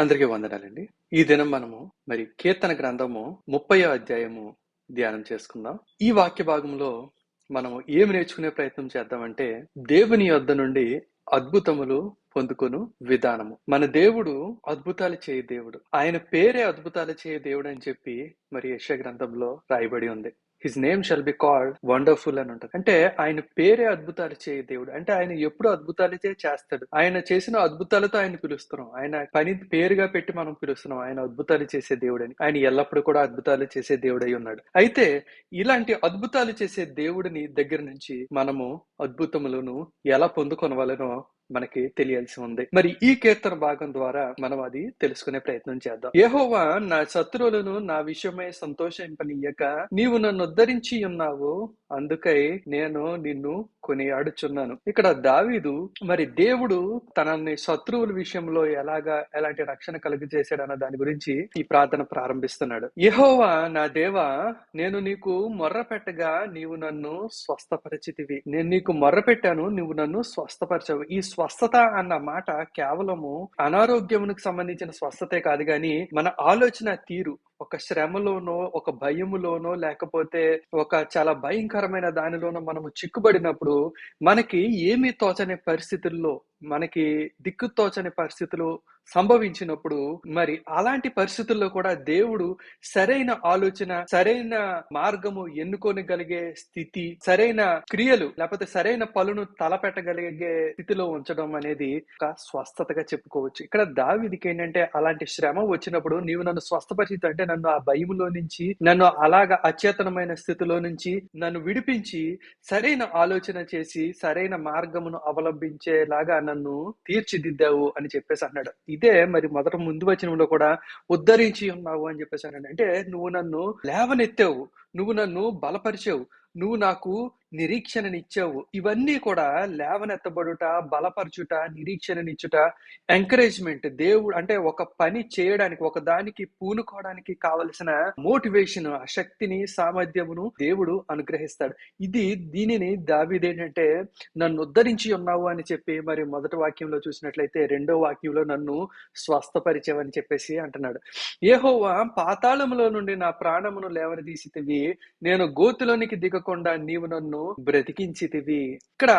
అందరికీ వందనాలండి. ఈ దినం మనము కీర్తన గ్రంథము 30వ అధ్యాయము ధ్యానం చేసుకుందాం. ఈ వాక్య భాగంలో మనము ఏమి నేర్చుకునే ప్రయత్నం చేద్దామంటే, దేవుని యొద్ద నుండి అద్భుతములు పొందుకొను విధానము. మన దేవుడు అద్భుతాలు చేయ దేవుడు. ఆయన పేరే అద్భుతాలు చేయ దేవుడు అని చెప్పి యెషయా గ్రంథంలో రాయబడి ఉంది. His name shall be called wonderful అని ఉంటుంది. అంటే ఆయన పేరే అద్భుతాలు చేయ దేవుడు. అంటే ఆయన ఎప్పుడు అద్భుతాలు చేస్తాడు. ఆయన చేసిన అద్భుతాలతో ఆయన పిలుస్తున్నాం. ఆయన పని పేరుగా పెట్టి మనం పిలుస్తున్నాం. ఆయన అద్భుతాలు చేసే దేవుడని. ఆయన ఎల్లప్పుడూ కూడా అద్భుతాలు చేసే దేవుడై ఉన్నాడు. అయితే ఇలాంటి అద్భుతాలు చేసే దేవుడిని దగ్గర నుంచి మనము అద్భుతములను ఎలా పొందుకొనవలనో మనకి తెలియాల్సి ఉంది. ఈ కీర్తన భాగం ద్వారా మనం అది తెలుసుకునే ప్రయత్నం చేద్దాం. యెహోవా నా శత్రువులను నా విషయమై సంతోషింపనీయక నీవు నన్ను ఉద్ధరించి ఉన్నావు, అందుకై నేను నిన్ను కొనియాడుచున్నాను. ఇక్కడ దావీదు దేవుడు తనని శత్రువుల విషయంలో ఎలాంటి రక్షణ కలుగజేశాడు అన్న దాని గురించి ఈ ప్రార్థన ప్రారంభిస్తున్నాడు. యెహోవా నా దేవా, నేను నీకు మొర్ర పెట్టగా నీవు నన్ను స్వస్థపరిచితివి. నేను నీకు మొర్ర పెట్టాను, నువ్వు నన్ను స్వస్థపరిచావు. ఈ స్వస్థత అన్న మాట కేవలము అనారోగ్యమునకు సంబంధించిన స్వస్థతే కాదు గాని మన ఆలోచన తీరు, ఒక శ్రమలోనో ఒక భయములోనో లేకపోతే ఒక చాలా భయంకరమైన దానిలోనో మనము చిక్కుబడినప్పుడు మనకి ఏమీ తోచని పరిస్థితుల్లో, మనకి దిక్కు తోచని పరిస్థితులు సంభవించినప్పుడు అలాంటి పరిస్థితుల్లో కూడా దేవుడు సరైన ఆలోచన, సరైన మార్గము ఎన్నుకోగలిగే స్థితి, సరైన క్రియలు లేకపోతే సరైన పనులను తలపెట్టగలిగే స్థితిలో ఉంచడం అనేది ఒక స్వస్థతగా చెప్పుకోవచ్చు. ఇక్కడ దావీదుకి ఏంటంటే అలాంటి శ్రమ వచ్చినప్పుడు నీవు నన్ను స్వస్థపరిచి అంటే నన్ను ఆ భయములో నుంచి, నన్ను అలాగా అచేతనమైన స్థితిలో నుంచి నన్ను విడిపించి సరైన ఆలోచన చేసి సరైన మార్గమును అవలంబించేలాగా నన్ను తీర్చిదిద్దావు అని చెప్పేసి అన్నాడు. ఇదే మొదట ముందు వచనంలో కూడా ఉద్ధరించి ఉన్నావు అని చెప్పేసి అన్నాడు. అంటే నువ్వు నన్ను లేవనెత్తావు, నువ్వు నన్ను బలపరిచావు, నువ్వు నాకు నిరీక్షణనిచ్చావు. ఇవన్నీ కూడా లేవనెత్తబడుట, బలపరచుట, నిరీక్షణనిచ్చుట, ఎంకరేజ్మెంట్. దేవుడు అంటే ఒక పని చేయడానికి, ఒక దానికి పూనుకోవడానికి కావలసిన మోటివేషన్, ఆ శక్తిని, సామర్థ్యమును దేవుడు అనుగ్రహిస్తాడు. దీనిని దావీదు ఏంటంటే నన్ను ఉద్ధరించి ఉన్నావు అని చెప్పి మొదటి వాక్యంలో చూసినట్లయితే రెండో వాక్యంలో నన్ను స్వస్థపరిచావని చెప్పేసి అంటున్నాడు. యెహోవా పాతాళములో నుండి నా ప్రాణమును లేవనదీసితివి, నేను గోతులోనికి దిగకుండా నీవు నన్ను బ్రతికించితివి. ఇక్కడ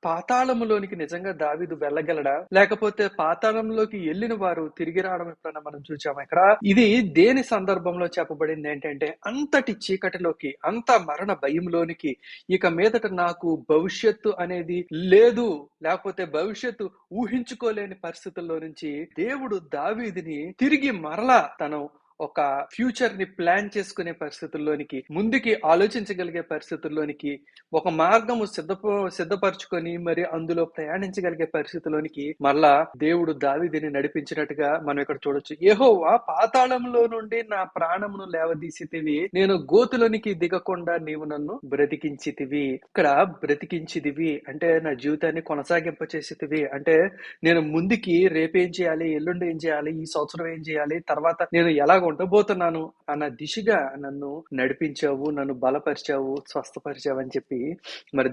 పాతాళములోనికి నిజంగా దావీదు వెళ్ళగలడా, లేకపోతే పాతాళంలోకి వెళ్ళిన వారు తిరిగి రావడం ఎప్పుడైనా మనం చూసాము? ఇక్కడ ఇది దేని సందర్భంలో చెప్పబడింది ఏంటంటే, అంతటి చీకటిలోకి, అంత మరణ భయంలోనికి, ఇక మీదట నాకు భవిష్యత్తు అనేది లేదు, లేకపోతే భవిష్యత్తు ఊహించుకోలేని పరిస్థితుల్లో నుంచి దేవుడు దావీదుని తిరిగి మరలా తను ఒక ఫ్యూచర్ ని ప్లాన్ చేసుకునే పరిస్థితుల్లోనికి, ముందుకి ఆలోచించగలిగే పరిస్థితుల్లోనికి, ఒక మార్గము సిద్ధపరచుకొని అందులో ప్రయాణించగలిగే పరిస్థితుల్లోనికి మళ్ళా దేవుడు దావీదుని నడిపించినట్టుగా మనం ఇక్కడ చూడొచ్చు. యెహోవా పాతాళంలో నుండి నా ప్రాణమును లేవదీసితివి, నేను గోతులోనికి దిగకుండా నీవు నన్ను బ్రతికించితివి. ఇక్కడ బ్రతికించిదివి అంటే నా జీవితాన్ని కొనసాగింప చేసేటివి. అంటే నేను ముందుకి రేపేం చేయాలి, ఎల్లుండి ఏం చేయాలి, ఈ సంవత్సరం ఏం చేయాలి, తర్వాత నేను ఎలా ఉండబోతున్నాను అన్న దిశగా నన్ను నడిపించావు, నన్ను బలపరిచావు, స్వస్థపరిచావు అని చెప్పి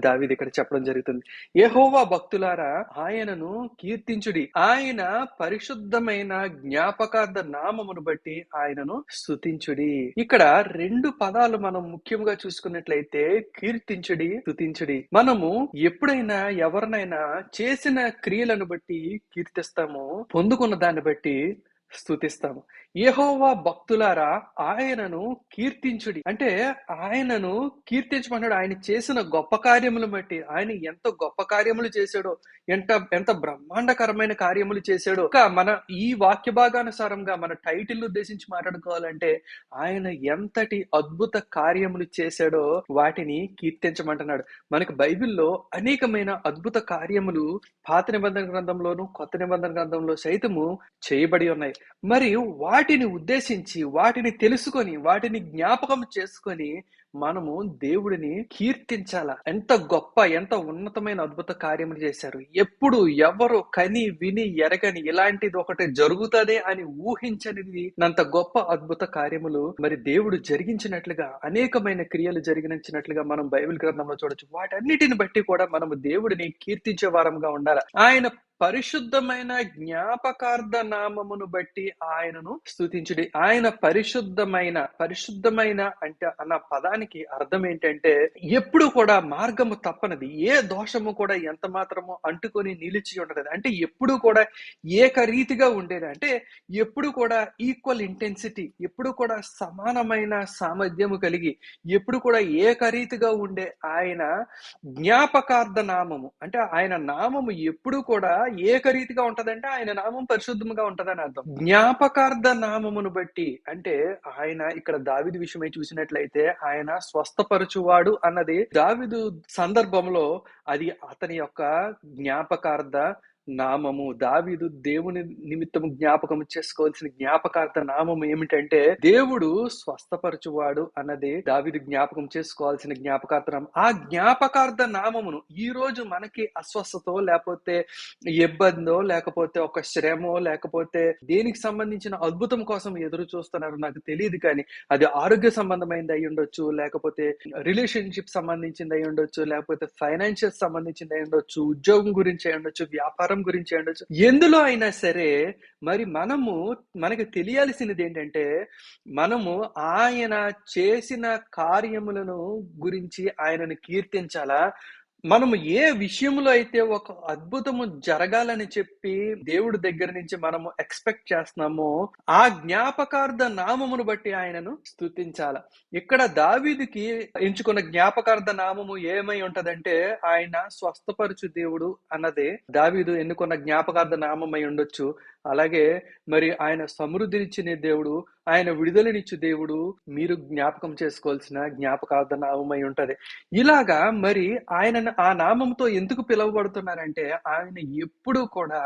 దావీదు ఇక్కడ చెప్పడం జరుగుతుంది. యెహోవా భక్తులారా ఆయనను కీర్తించుడి, ఆయన పరిశుద్ధమైన జ్ఞాపకార్థ నామమును బట్టి ఆయనను స్తుతించుడి. ఇక్కడ రెండు పదాలు మనం ముఖ్యంగా చూసుకున్నట్లయితే కీర్తించుడి, స్తుతించుడి. మనము ఎప్పుడైనా ఎవరినైనా చేసిన క్రియలను బట్టి కీర్తిస్తాము, పొందుకున్న దాన్ని బట్టి స్తుతిస్తాము. యెహోవా భక్తులారా ఆయనను కీర్తించుడి అంటే ఆయనను కీర్తించమన్నాడు. ఆయన చేసిన గొప్ప కార్యములు బట్టి, ఆయన ఎంత గొప్ప కార్యములు చేశాడో, ఎంత బ్రహ్మాండకరమైన కార్యములు చేశాడో. మన ఈ వాక్య భాగానుసారంగా మన టైటిల్ ఉద్దేశించి మాట్లాడుకోవాలంటే ఆయన ఎంతటి అద్భుత కార్యములు చేశాడో వాటిని కీర్తించమంటున్నాడు. మనకు బైబిల్లో అనేకమైన అద్భుత కార్యములు పాత నిబంధన గ్రంథంలోను కొత్త నిబంధన గ్రంథంలో సైతము చేయబడి ఉన్నాయి. వాటిని ఉద్దేశించి, వాటిని తెలుసుకొని, వాటిని జ్ఞాపకం చేసుకొని మనము దేవుడిని కీర్తించాల. ఎంత గొప్ప, ఎంత ఉన్నతమైన అద్భుత కార్యములు చేశారు. ఎప్పుడు ఎవరు కని విని ఎరగని, ఇలాంటిది ఒకటి జరుగుతుంది అని ఊహించనిది అంత గొప్ప అద్భుత కార్యములు దేవుడు జరిగించినట్లుగా, అనేకమైన క్రియలు జరిగించినట్లుగా మనం బైబిల్ గ్రంథంలో చూడొచ్చు. వాటన్నిటిని బట్టి కూడా మనము దేవుడిని కీర్తించే వారంగా ఉండాలి. ఆయన పరిశుద్ధమైన జ్ఞాపకార్థ నామమును బట్టి ఆయనను స్తుతించుడి. ఆయన పరిశుద్ధమైన అంటే అన్న పదానికి అర్థం ఏంటంటే ఎప్పుడు కూడా మార్గము తప్పనిది, ఏ దోషము కూడా ఎంత మాత్రము అంటుకొని నిలిచి ఉండదు. అంటే ఎప్పుడు కూడా ఏకరీతిగా ఉండేది. అంటే ఎప్పుడు కూడా ఈక్వల్ ఇంటెన్సిటీ, ఎప్పుడు కూడా సమానమైన సామర్థ్యము కలిగి, ఎప్పుడు కూడా ఏకరీతిగా ఉండే ఆయన జ్ఞాపకార్థ నామము, అంటే ఆయన నామము ఎప్పుడు కూడా ఏకరీతిగా ఉంటదంటే ఆయన నామం పరిశుద్ధముగా ఉంటదని అర్థం. జ్ఞాపకార్థ నామమును బట్టి అంటే ఆయన ఇక్కడ దావీదు విషయమై చూసినట్లయితే ఆయన స్వస్థపరచువాడు అన్నది దావీదు సందర్భంలో అది అతని యొక్క జ్ఞాపకార్థ నామము. దావీదు దేవుని నిమిత్తము జ్ఞాపకం చేసుకోవాల్సిన జ్ఞాపకార్థ నామము ఏమిటంటే దేవుడు స్వస్థపరచువాడు అన్నది దావీదు జ్ఞాపకం చేసుకోవాల్సిన జ్ఞాపకార్థ నామం. ఆ జ్ఞాపకార్థ నామమును ఈ రోజు మనకి అస్వస్థతో, లేకపోతే ఇబ్బందో, లేకపోతే ఒక శ్రమో, లేకపోతే దేనికి సంబంధించిన అద్భుతం కోసం ఎదురు చూస్తున్నారు నాకు తెలియదు, కానీ అది ఆరోగ్య సంబంధమైనది అయి ఉండొచ్చు, లేకపోతే రిలేషన్షిప్ సంబంధించింది అయి ఉండొచ్చు, లేకపోతే ఫైనాన్షియల్ సంబంధించింది అయి ఉండొచ్చు, ఉద్యోగం గురించి అయి ఉండొచ్చు, వ్యాపారం గురించి ఉండొచ్చు, ఎందులో అయినా సరే మరి మనకి తెలియాల్సినది ఏంటంటే మనము ఆయన చేసిన కార్యములను గురించి ఆయనను కీర్తించాలా. మనము ఏ విషయంలో అయితే ఒక అద్భుతము జరగాలని చెప్పి దేవుడి దగ్గర నుంచి మనము ఎక్స్పెక్ట్ చేస్తున్నామో ఆ జ్ఞాపకార్థ నామమును బట్టి ఆయనను స్తుతించాల. ఇక్కడ దావీదుకి ఎంచుకున్న జ్ఞాపకార్థ నామము ఏమై ఉంటదంటే ఆయన స్వస్థపరచు దేవుడు అన్నదే దావీదు ఎన్నుకున్న జ్ఞాపకార్థ నామమై ఉండొచ్చు. అలాగే మరి ఆయన సమృద్ధినిచ్చిన దేవుడు, ఆయన విడుదలనిచ్చు దేవుడు మీరు జ్ఞాపకం చేసుకోవాల్సిన జ్ఞాపకార్థ నామమై ఉంటది. ఇలాగా మరి ఆయన ఆ నామంతో ఎందుకు పిలువబడుతున్నారంటే ఆయన ఎప్పుడు కూడా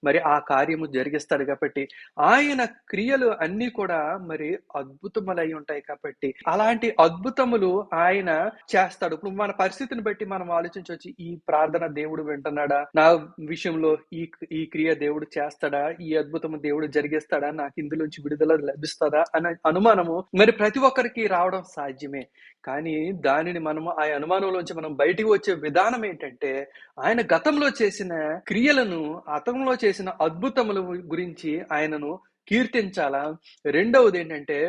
మరి ఆ కార్యము జరిగిస్తాడు కాబట్టి, ఆయన క్రియలు అన్ని కూడా మరి అద్భుతములై ఉంటాయి కాబట్టి అలాంటి అద్భుతములు ఆయన చేస్తాడు. ఇప్పుడు మన పరిస్థితిని బట్టి మనం ఆలోచించవచ్చు, ఈ ప్రార్థన దేవుడు వింటున్నాడా, నా విషయంలో ఈ క్రియ దేవుడు చేస్తాడా, ఈ అద్భుతము దేవుడు జరిగిస్తాడా, నాకు ఇందులోంచి విడుదల లభిస్తుందా అనే అనుమానము మరి ప్రతి ఒక్కరికి రావడం సాధ్యమే. కానీ దానిని మనము ఆ అనుమానంలోంచి మనం బయటికి వచ్చే విధానం ఏంటంటే ఆయన గతంలో చేసిన క్రియలను, గతంలో చేసిన అద్భుతముల గురించి ఆయనను కీర్తించాలా. రెండవది ఏంటంటే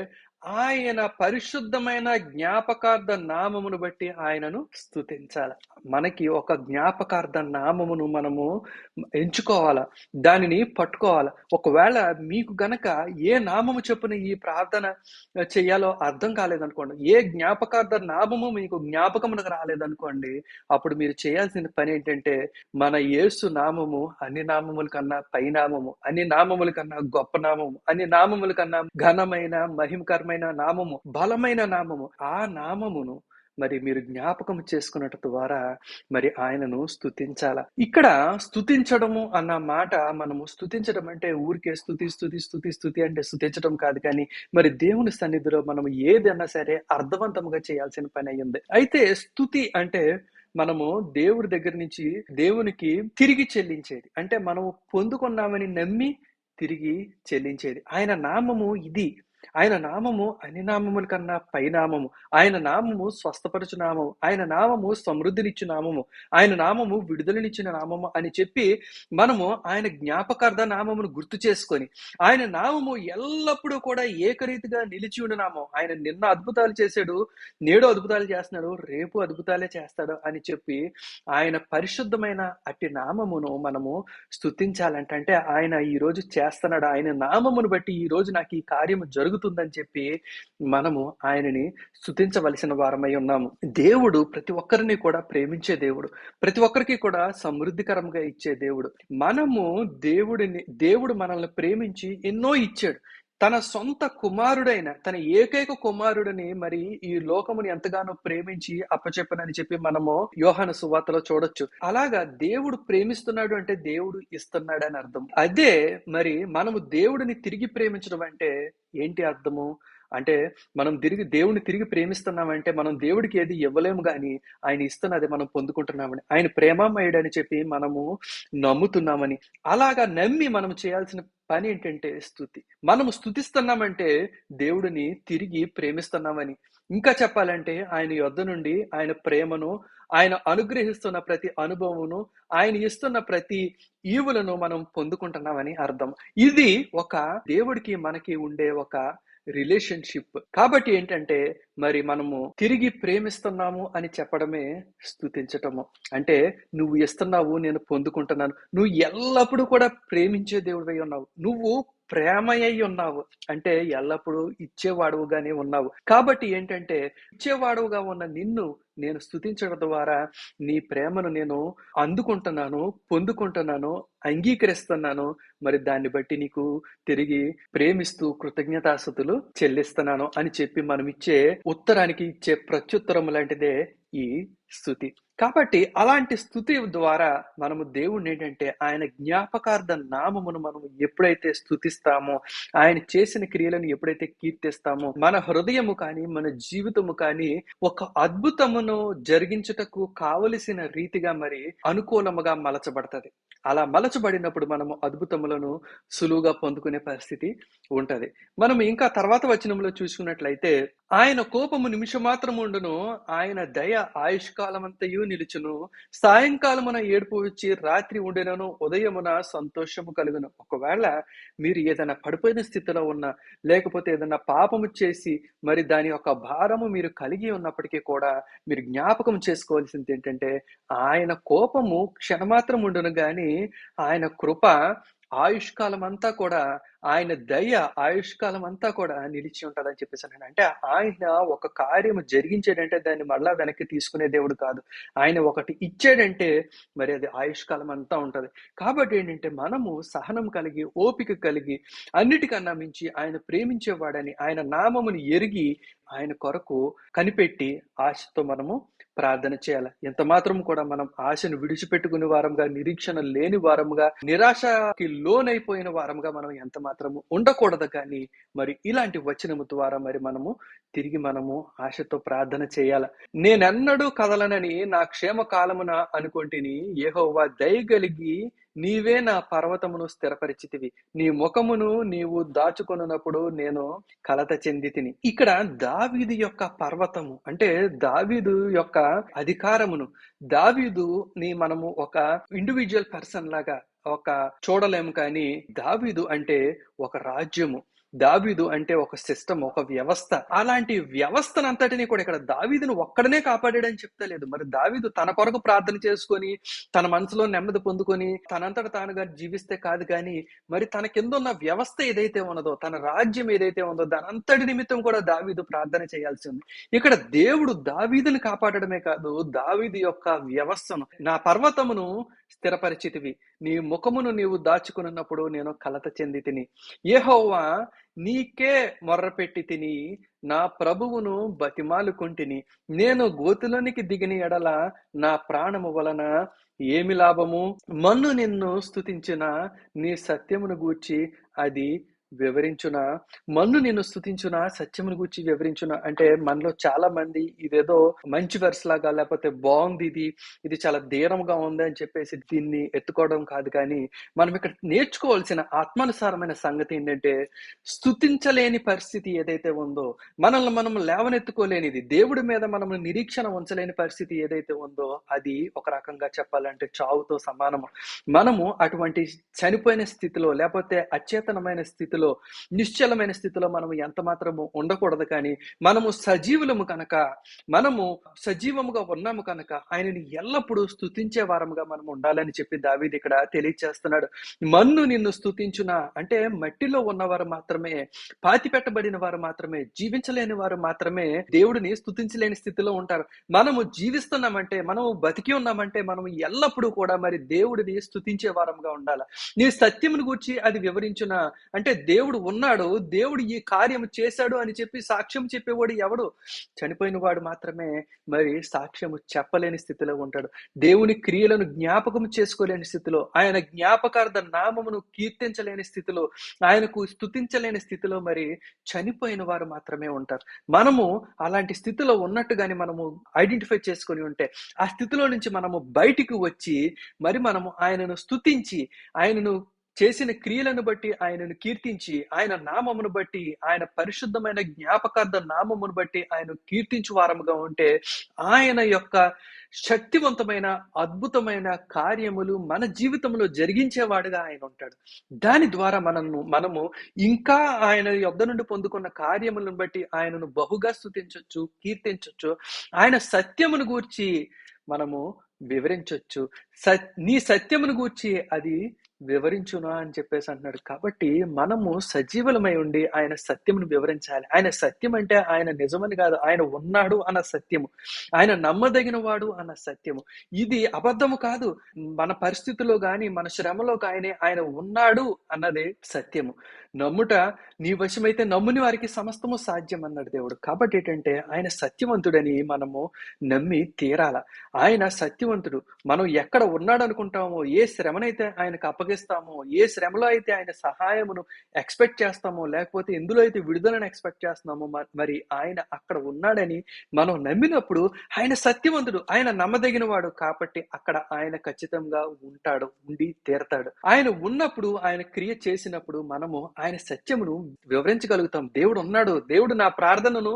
ఆయన పరిశుద్ధమైన జ్ఞాపకార్థ నామమును బట్టి ఆయనను స్తుతించాలి. మనకి ఒక జ్ఞాపకార్థ నామమును మనము ఎంచుకోవాలా, దానిని పట్టుకోవాలా. ఒకవేళ మీకు గనక ఏ నామము చొప్పున ఈ ప్రార్థన చెయ్యాలో అర్థం కాలేదనుకోండి, ఏ జ్ఞాపకార్థ నామము మీకు జ్ఞాపకమునకు రాలేదనుకోండి, అప్పుడు మీరు చేయాల్సిన పని ఏంటంటే మన యేసు నామము అన్ని నామముల కన్నా పైనామము, అన్ని నామముల కన్నా గొప్ప నామము, అన్ని నామముల కన్నా ఘనమైన మహిమకరమైన నామము, బలమైన నామము. ఆ నామమును మరి మీరు జ్ఞాపకం చేసుకున్నట్టు ద్వారా మరి ఆయనను స్తుతించాల. ఇక్కడ స్తుతించడము అన్న మాట, మనము స్తుతించడం అంటే ఊరికే స్తుతి అంటే స్తుతించడం కాదు, కానీ మరి దేవుని సన్నిధిలో మనం ఏదైనా సరే అర్థవంతంగా చేయాల్సిన పని అయ్యింది. అయితే స్తుతి అంటే మనము దేవుడి దగ్గర నుంచి దేవునికి తిరిగి చెల్లించేది, అంటే మనము పొందుకున్నామని నమ్మి తిరిగి చెల్లించేది. ఆయన నామము ఇది, ఆయన నామము అన్ని నామముల కన్నా పైనామము, ఆయన నామము స్వస్థపరచు నామము, ఆయన నామము సమృద్ధినిచ్చు నామము, ఆయన నామము విడుదలనిచ్చిన నామము అని చెప్పి మనము ఆయన జ్ఞాపకార్థ నామమును గుర్తు చేసుకొని ఆయన నామము ఎల్లప్పుడూ కూడా ఏకరీతిగా నిలిచి ఉన్న నామం. ఆయన నిన్న అద్భుతాలు చేశాడు, నేడు అద్భుతాలు చేస్తున్నాడు, రేపు అద్భుతాలే చేస్తాడు అని చెప్పి ఆయన పరిశుద్ధమైన అట్టి నామమును మనము స్తుతించాలంటే, అంటే ఆయన ఈ రోజు చేస్తున్నాడు, ఆయన నామమును బట్టి ఈ రోజు నాకు ఈ కార్యము జరుగుతుందని చెప్పి మనము ఆయనని స్తుతించవలసిన వారమై ఉన్నాము. దేవుడు ప్రతి ఒక్కరిని కూడా ప్రేమించే దేవుడు, ప్రతి ఒక్కరికి కూడా సమృద్ధికరంగా ఇచ్చే దేవుడు. మనము దేవుడు మనల్ని ప్రేమించి ఎన్నో ఇచ్చాడు. తన సొంత కుమారుడైన, తన ఏకైక కుమారుడిని మరి ఈ లోకముని ఎంతగానో ప్రేమించి అప్పచెప్పనని చెప్పి మనము యోహాను సువార్తలో చూడొచ్చు. అలాగా దేవుడు ప్రేమిస్తున్నాడు అంటే దేవుడు ఇస్తున్నాడు అని అర్థం. అదే మరి మనము దేవుడిని తిరిగి ప్రేమించడం అంటే ఏంటి అర్థము అంటే, మనం దేవుడిని తిరిగి ప్రేమిస్తున్నామంటే మనం దేవుడికి ఏది ఇవ్వలేము, కానీ ఆయన ఇస్తున్నది మనం పొందుకుంటున్నామని, ఆయన ప్రేమమయుడని చెప్పి మనము నమ్ముతున్నామని. అలాగా నమ్మి మనం చేయాల్సిన పని ఏంటంటే స్తుతి. మనము స్తుతిస్తున్నామంటే దేవుడిని తిరిగి ప్రేమిస్తున్నామని. ఇంకా చెప్పాలంటే ఆయన యొద్ద నుండి ఆయన ప్రేమను, ఆయన అనుగ్రహిస్తున్న ప్రతి అనుభవమును, ఆయన ఇస్తున్న ప్రతి ఈవులను మనం పొందుకుంటున్నామని అర్థం. ఇది ఒక దేవుడికి మనకి ఉండే ఒక రిలేషన్‌షిప్. కాబట్టి ఏంటంటే మరి మనము తిరిగి ప్రేమిస్తున్నాము అని చెప్పడమే స్తుతించటము. అంటే నువ్వు ఇస్తున్నావు, నేను పొందుకుంటున్నాను. నువ్వు ఎల్లప్పుడూ కూడా ప్రేమించే దేవుడివై ఉన్నావు. నువ్వు ప్రేమయ్యి ఉన్నావు. అంటే ఎల్లప్పుడూ ఇచ్చేవాడువుగానే ఉన్నావు. కాబట్టి ఏంటంటే ఇచ్చేవాడువుగా ఉన్న నిన్ను నేను స్తుతించడం ద్వారా నీ ప్రేమను నేను అందుకుంటున్నాను, పొందుకుంటున్నాను, అంగీకరిస్తున్నాను. మరి దాన్ని బట్టి నీకు తిరిగి ప్రేమిస్తూ కృతజ్ఞతాస్తుతులు చెల్లిస్తున్నాను అని చెప్పి మనం ఇచ్చే ఉత్తరానికి ఇచ్చే ప్రత్యుత్తరం లాంటిదే ఈ స్తుతి. కాబట్టి అలాంటి స్తుతి ద్వారా మనము దేవుణ్ణి ఏంటంటే ఆయన జ్ఞాపకార్థ నామమును మనం ఎప్పుడైతే స్తుతిస్తామో, ఆయన చేసిన క్రియలను ఎప్పుడైతే కీర్తిస్తామో, మన హృదయము కానీ మన జీవితము కానీ ఒక అద్భుతమును జరిగించుటకు కావలసిన రీతిగా మరి అనుకూలముగా మలచబడతది. అలా మలచబడినప్పుడు మనము అద్భుతములను సులువుగా పొందుకునే పరిస్థితి ఉంటది. మనం ఇంకా తర్వాత వచనంలో చూసుకున్నట్లయితే ఆయన కోపము నిమిషమాత్రము ఉండును, ఆయన దయ ఆయుష్కాలమంతయు నిలుచును. సాయంకాలమున ఏడుపు వచ్చి రాత్రి ఉండెనను, ఉదయమున సంతోషము కలుగును. ఒకవేళ మీరు ఏదైనా పడిపోయిన స్థితిలో ఉన్నా, లేకపోతే ఏదైనా పాపము చేసి మరి దాని యొక్క భారము మీరు కలిగి ఉన్నప్పటికీ కూడా మీరు జ్ఞాపకం చేసుకోవాల్సింది ఏంటంటే ఆయన కోపము క్షణమాత్రం ఉండును గాని ఆయన కృప ఆయుష్కాలం అంతా కూడా, ఆయన దయ ఆయుష్కాలం అంతా కూడా నిలిచి ఉంటుందని చెప్పేసాను. అంటే ఆయన ఒక కార్యము జరిగించాడంటే దాన్ని మళ్ళా వెనక్కి తీసుకునే దేవుడు కాదు. ఆయన ఒకటి ఇచ్చాడంటే మరి అది ఆయుష్కాలం అంతా ఉంటది. కాబట్టి ఏంటంటే మనము సహనం కలిగి, ఓపిక కలిగి, అన్నిటికన్నా మించి ఆయన ప్రేమించేవాడని, ఆయన నామమును ఎరిగి ఆయన కొరకు కనిపెట్టి ఆశతో మనము ప్రార్థన చేయాలి. ఎంత మాత్రం కూడా మనం ఆశను విడిచిపెట్టుకునే వారంగా, నిరీక్షణ లేని వారముగా, నిరాశకి లోనైపోయిన వారముగా మనం ఎంత మాత్రము ఉండకూడదు. కానీ మరి ఇలాంటి వచనము ద్వారా మరి మనము ఆశతో ప్రార్థన చేయాల. నేనెన్నడూ కదలనని నా క్షేమ కాలమున అనుకొంటిని, యెహోవా దయగలిగి నీవే నా పర్వతమును స్థిరపరిచితివి. నీ ముఖమును నీవు దాచుకొనున్నప్పుడు నేను కలత చెందితిని. ఇక్కడ దావీదు యొక్క పర్వతము అంటే దావీదు యొక్క అధికారమును, దావీదుని మనము ఒక ఇండివిజువల్ పర్సన్ లాగా చూడలేము. కానీ దావీదు అంటే ఒక రాజ్యము, దావీదు అంటే ఒక సిస్టమ్, ఒక వ్యవస్థ. అలాంటి వ్యవస్థనంతటిని కూడా ఇక్కడ దావీదును ఒక్కడనే కాపాడాడని చెప్తలేదు. మరి దావీదు తన కొరకు ప్రార్థన చేసుకొని తన మనసులో నెమ్మది పొందుకొని తనంతట తానుగా జీవిస్తే కాదు. కానీ మరి తన కింద ఉన్న వ్యవస్థ ఏదైతే ఉన్నదో, తన రాజ్యం ఏదైతే ఉందో దాని అంతటి నిమిత్తం కూడా దావీదు ప్రార్థన చేయాల్సి ఉంది. ఇక్కడ దేవుడు దావీదుని కాపాడడమే కాదు, దావీదు యొక్క వ్యవస్థను, నా పర్వతమును స్థిరపరిచితివి, నీ ముఖమును నీవు దాచుకున్నప్పుడు నేను కలత చెంది తిని, యెహోవా నీకే మొర్రపెట్టి తిని, నా ప్రభువును బతిమాలుకొంటిని. నేను గోతిలోనికి దిగిన ఎడల నా ప్రాణము వలన ఏమి లాభము? మన్ను నిన్ను స్తుతించిన నీ సత్యమును గూర్చి అది వివరించునా? మన్ను నిన్ను స్తుతించునా, సత్యమును గూర్చి వివరించునా అంటే మనలో చాలా మంది ఇదేదో మంచి వెర్స్ లాగా, లేకపోతే బాగుంది, ఇది చాలా ధీరంగా ఉంది అని చెప్పేసి దీన్ని ఎత్తుకోవడం కాదు. కానీ మనం ఇక్కడ నేర్చుకోవాల్సిన ఆత్మానుసారమైన సంగతి ఏంటంటే, స్తుతించలేని పరిస్థితి ఏదైతే ఉందో, మనల్ని మనం లేవనెత్తుకోలేనిది, దేవుడి మీద మనం నిరీక్షణ ఉంచలేని పరిస్థితి ఏదైతే ఉందో అది ఒక రకంగా చెప్పాలంటే చావుతో సమానము. మనము అటువంటి చనిపోయిన స్థితిలో, లేకపోతే అచేతనమైన స్థితిలో, నిశ్చలమైన స్థితిలో మనం ఎంత మాత్రము ఉండకూడదు. కానీ మనము సజీవులము కనుక, మనము సజీవముగా ఉన్నాము కనుక ఆయనని ఎల్లప్పుడూ స్తుతించే వారముగా మనం ఉండాలని చెప్పి దావీదు ఇక్కడ తెలియచేస్తున్నాడు. మన్ను నిన్ను స్తుతించునా అంటే మట్టిలో ఉన్నవారు మాత్రమే, పాతి పెట్టబడిన వారు మాత్రమే, జీవించలేని వారు మాత్రమే దేవుడిని స్తుతించలేని స్థితిలో ఉంటారు. మనము జీవిస్తున్నామంటే, మనము బతికి ఉన్నామంటే మనం ఎల్లప్పుడూ కూడా మరి దేవుడిని స్తుతించే వారముగా ఉండాలి. నీ సత్యమును గూర్చి అది వివరించునా అంటే దేవుడు ఉన్నాడు, దేవుడు ఈ కార్యం చేశాడు అని చెప్పి సాక్ష్యం చెప్పేవాడు ఎవడు? చనిపోయిన వాడు మాత్రమే మరి సాక్ష్యము చెప్పలేని స్థితిలో ఉంటాడు. దేవుని క్రియలను జ్ఞాపకం చేసుకోలేని స్థితిలో, ఆయన జ్ఞాపకార్థ నామమును కీర్తించలేని స్థితిలో, ఆయనకు స్తుతించలేని స్థితిలో మరి చనిపోయిన వారు మాత్రమే ఉంటారు. మనము అలాంటి స్థితిలో ఉన్నట్టుగాని మనము ఐడెంటిఫై చేసుకొని ఉంటే, ఆ స్థితిలో నుంచి మనము బయటికి వచ్చి మరి మనము ఆయనను స్తుతించి, ఆయనను చేసిన క్రియలను బట్టి ఆయనను కీర్తించి, ఆయన నామమును బట్టి, ఆయన పరిశుద్ధమైన జ్ఞాపకార్థ నామమును బట్టి ఆయన కీర్తించు వారముగా ఉంటే, ఆయన యొక్క శక్తివంతమైన, అద్భుతమైన కార్యములు మన జీవితంలో జరిగించేవాడుగా ఆయన ఉంటాడు. దాని ద్వారా మనము ఇంకా ఆయన యొద్ద నుండి పొందుకున్న కార్యములను బట్టి ఆయనను బహుగా స్తుతించొచ్చు, కీర్తించొచ్చు. ఆయన సత్యమును గూర్చి మనము వివరించొచ్చు. నీ సత్యమును గూర్చి అది వివరించునా అని చెప్పేసి అంటున్నాడు. కాబట్టి మనము సజీవులమై ఉండి ఆయన సత్యమును వివరించాలి. ఆయన సత్యం అంటే ఆయన నిజమని కాదు, ఆయన ఉన్నాడు అన్న సత్యము, ఆయన నమ్మదగిన వాడు అన్న సత్యము. ఇది అబద్ధము కాదు. మన పరిస్థితుల్లో గాని, మన శ్రమలో కానీ ఆయన ఉన్నాడు అన్నదే సత్యము. నమ్ముట నీ వశమైతే నమ్ముని వారికి సమస్తము సాధ్యం అన్నాడు దేవుడు. కాబట్టి ఏంటంటే ఆయన సత్యవంతుడని మనము నమ్మి తీరాల. ఆయన సత్యవంతుడు. మనం ఎక్కడ ఉన్నాడు అనుకుంటామో, ఏ శ్రమనైతే ఆయనకు అప్పగిస్తామో, ఏ శ్రమలో అయితే ఆయన సహాయమును ఎక్స్పెక్ట్ చేస్తామో, లేకపోతే ఎందులో అయితే విడుదలను ఎక్స్పెక్ట్ చేస్తున్నామో, మరి ఆయన అక్కడ ఉన్నాడని మనం నమ్మినప్పుడు ఆయన సత్యవంతుడు, ఆయన నమ్మదగిన వాడు. కాబట్టి అక్కడ ఆయన ఖచ్చితంగా ఉంటాడు, ఉండి తీరతాడు. ఆయన ఉన్నప్పుడు, ఆయన క్రియ చేసినప్పుడు మనము ఆయన సత్యమును వివరించగలుగుతాం. దేవుడు ఉన్నాడు, దేవుడు నా ప్రార్థనను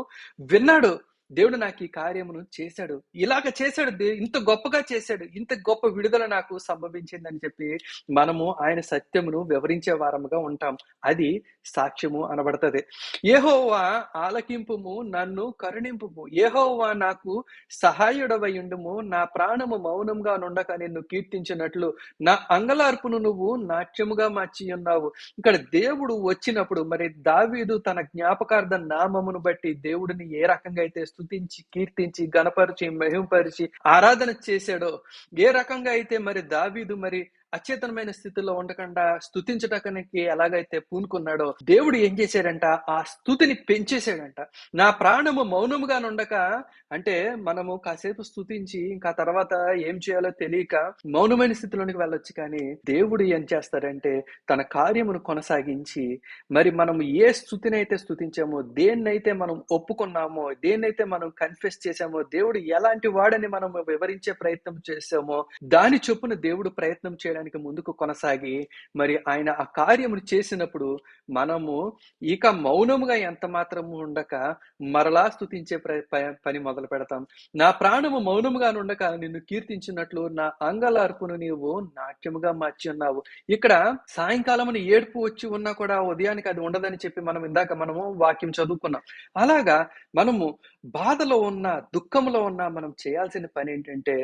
విన్నాడు, దేవుడు నాకు ఈ కార్యమును చేశాడు, ఇలాగ చేశాడు, ఇంత గొప్పగా చేశాడు, ఇంత గొప్ప విడుదల నాకు సంభవించిందని చెప్పి మనము ఆయన సత్యమును వివరించే వారముగా ఉంటాం. అది సాక్ష్యము అనబడుతుంది. యెహోవా ఆలకింపుము, నన్ను కరుణింపుము. యెహోవా నాకు సహాయుడవయుండుము. నా ప్రాణము మౌనంగా నుండక నిన్ను కీర్తించినట్లు నా అంగలార్పును నువ్వు నాట్యముగా మార్చి ఉన్నావు. ఇక్కడ దేవుడు వచ్చినప్పుడు మరి దావీదు తన జ్ఞాపకార్థ నామమును బట్టి దేవుడిని ఏ రకంగా అయితే స్తుతించి, కీర్తించి, గణపరిచి, మహిమపరిచి ఆరాధన చేశాడో, ఏ రకంగా అయితే మరి దావీదు మరి అచేతనమైన స్థితిలో ఉండకుండా స్తుతించటానికి ఎలాగైతే పూనుకున్నాడో, దేవుడు ఏం చేశాడంట, ఆ స్తుతిని పెంచేశాడంట. నా ప్రాణము మౌనముగా నుండక, అంటే మనము కాసేపు స్తుతించి ఇంకా తర్వాత ఏం చేయాలో తెలియక మౌనమైన స్థితిలోనికి వెళ్ళొచ్చు. కానీ దేవుడు ఏం చేస్తాడంటే తన కార్యమును కొనసాగించి, మరి మనం ఏ స్తుతినైతే స్తుతించామో, దేన్నైతే మనం ఒప్పుకున్నామో, దేన్నైతే మనం కన్ఫెస్ చేశామో, దేవుడు ఎలాంటి వాడని మనం వివరించే ప్రయత్నం చేశామో, దాని చొప్పున దేవుడు ప్రయత్నం చేయడానికి ముందుకు కొనసాగి మరి ఆయన ఆ కార్యమును చేసినప్పుడు మనము ఇక మౌనముగా ఎంత మాత్రము ఉండక మరలా స్తుతించే పని మొదలు పెడతాం. నా ప్రాణము మౌనముగా ఉండక నిన్ను కీర్తించినట్లు నా అంగలార్పును నీవు నాట్యముగా మార్చి ఉన్నావు. ఇక్కడ సాయంకాలమున ఏడుపు వచ్చి ఉన్నా కూడా ఉదయానికి అది ఉండదని చెప్పి మనము వాక్యం చదువుకున్నాం. అలాగా మనము బాధలో ఉన్న, దుఃఖంలో ఉన్న మనం చేయాల్సిన పని ఏంటంటే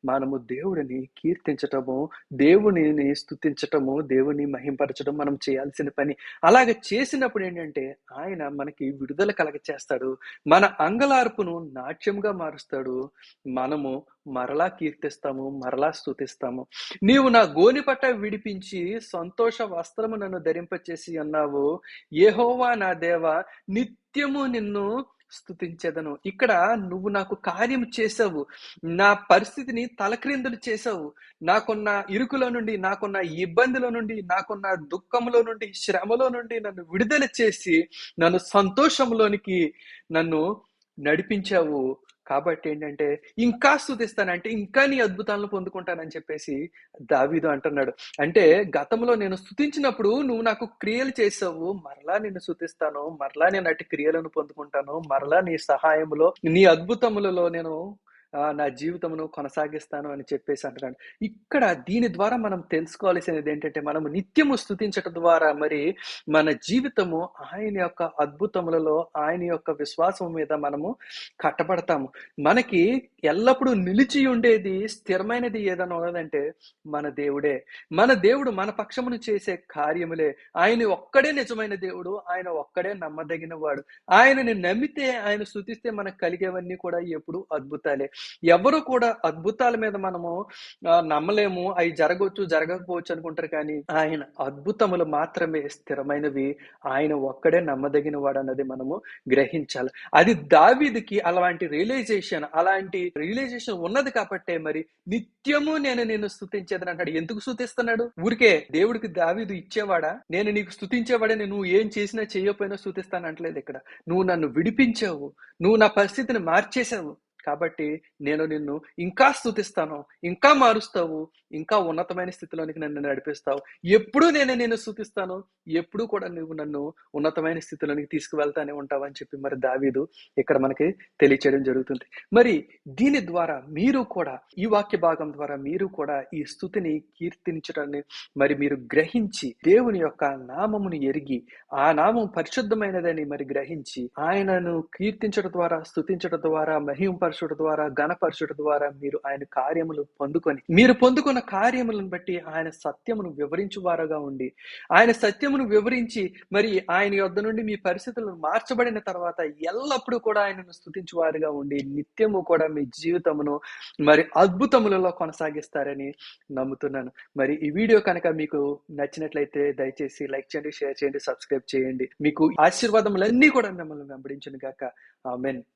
మనము దేవుడిని కీర్తించటము, దేవుని స్తుతించటము, దేవుని మహింపరచడం మనం చేయాల్సిన పని. అలాగే చేసినప్పుడు ఏంటంటే ఆయన మనకి విడుదల కలగచేస్తాడు, మన అంగలార్పును నాట్యంగా మారుస్తాడు, మనము మరలా కీర్తిస్తాము, మరలా స్తుతిస్తాము. నీవు నా గోనిపట్ట విడిపించి సంతోష వస్త్రము నన్ను ధరింపచేసి అన్నావు. యెహోవా నా దేవా, నిత్యము నిన్ను స్తుతించెదను. ఇక్కడ నువ్వు నాకు కార్యం చేసావు, నా పరిస్థితిని తలక్రిందులు చేసావు, నాకున్న ఇరుకులో నుండి, నాకున్న ఇబ్బందిలో నుండి, నాకున్న దుఃఖంలో నుండి, శ్రమలో నుండి నన్ను విడుదల చేసి నన్ను సంతోషంలోనికి నన్ను నడిపించావు. కాబట్టి ఏంటంటే ఇంకా స్తుతిస్తానంటే, ఇంకా నీ అద్భుతాలను పొందుకుంటానని చెప్పేసి దావీదు అంటున్నాడు. అంటే గతంలో నేను స్తుతించినప్పుడు నువ్వు నాకు క్రియలు చేసావు, మరలా నిన్ను స్తుతిస్తాను, మరలా నేను అట్టి క్రియలను పొందుకుంటాను, మరలా నీ సహాయములో, నీ అద్భుతములలో నేను నా జీవితమును కొనసాగిస్తాను అని చెప్పేసి అంటున్నాడు. ఇక్కడ దీని ద్వారా మనం తెలుసుకోవాల్సినది ఏంటంటే, మనము నిత్యము స్తుతించటం ద్వారా మరి మన జీవితము ఆయన యొక్క అద్భుతములలో, ఆయన యొక్క విశ్వాసం మీద మనము కట్టబడతాము. మనకి ఎల్లప్పుడూ నిలిచి ఉండేది, స్థిరమైనది ఏదైనా ఉన్నదంటే మన దేవుడే. మన దేవుడు మన పక్షమును చేసే కార్యములే. ఆయన ఒక్కడే నిజమైన దేవుడు, ఆయన ఒక్కడే నమ్మదగిన వాడు. ఆయనని నమ్మితే, ఆయన స్తుతిస్తే మనకు కలిగేవన్నీ కూడా ఎప్పుడు అద్భుతాలే. ఎవరు కూడా అద్భుతాల మీద మనము నమ్మలేము, అవి జరగవచ్చు, జరగకపోవచ్చు అనుకుంటారు. కానీ ఆయన అద్భుతములు మాత్రమే స్థిరమైనవి, ఆయన ఒక్కడే నమ్మదగిన వాడు అన్నది మనము గ్రహించాలి. అది దావీదుకి అలాంటి రియలైజేషన్ ఉన్నది కాబట్టే మరి నిత్యము నేను నిన్ను స్తుతించేదని అంటాడు. ఎందుకు స్తుతిస్తున్నాడు? ఊరికే దేవుడికి దావీదు ఇచ్చేవాడా, నేను నీకు స్తుతించేవాడని, నువ్వు ఏం చేసినా చేయకపోయినా స్తుతిస్తాను అంటలేదు. ఇక్కడ నువ్వు నన్ను విడిపించావు, నువ్వు నా పరిస్థితిని మార్చేశావు, కాబట్టి నేను నిన్ను ఇంకా స్తుతిస్తాను, ఇంకా మారుస్తావు, ఇంకా ఉన్నతమైన స్థితిలోనికి నన్ను నడిపిస్తావు. ఎప్పుడూ నేను నిన్ను స్తుతిస్తాను, ఎప్పుడూ కూడా నువ్వు నన్ను ఉన్నతమైన స్థితిలోనికి తీసుకువెళ్తానే ఉంటావని చెప్పి మరి దావీదు ఇక్కడ మనకి తెలియచేయడం జరుగుతుంది. మరి దీని ద్వారా మీరు కూడా ఈ వాక్య భాగం ద్వారా మీరు కూడా ఈ స్తుతిని కీర్తించడాన్ని మరి మీరు గ్రహించి దేవుని యొక్క నామమును ఎరిగి ఆ నామం పరిశుద్ధమైనదని మరి గ్రహించి ఆయనను కీర్తించడం ద్వారా, స్తుతించడం ద్వారా, మహిమపరచడం ద్వారా, ఘనపరచడం ద్వారా మీరు ఆయన కార్యములు పొందుకొని మీరు పొందుకున్న కార్యములను బట్టి ఆయన సత్యమును వివరించువారుగా ఉండి ఆయన సత్యమును వివరించి మరి ఆయన యొద్ద నుండి మీ పరిస్థితులను మార్చబడిన తర్వాత ఎల్లప్పుడూ కూడా ఆయనను స్తుతించువారుగా ఉండి నిత్యము కూడా మీ జీవితమును మరి అద్భుతములలో కొనసాగిస్తారని నమ్ముతున్నాను. మరి ఈ వీడియో కనుక మీకు నచ్చినట్లయితే దయచేసి లైక్ చేయండి, షేర్ చేయండి, సబ్స్క్రైబ్ చేయండి. మీకు ఆశీర్వాదములన్నీ కూడా మిమ్మల్ని వెంబడించును గాక. ఆమేన్.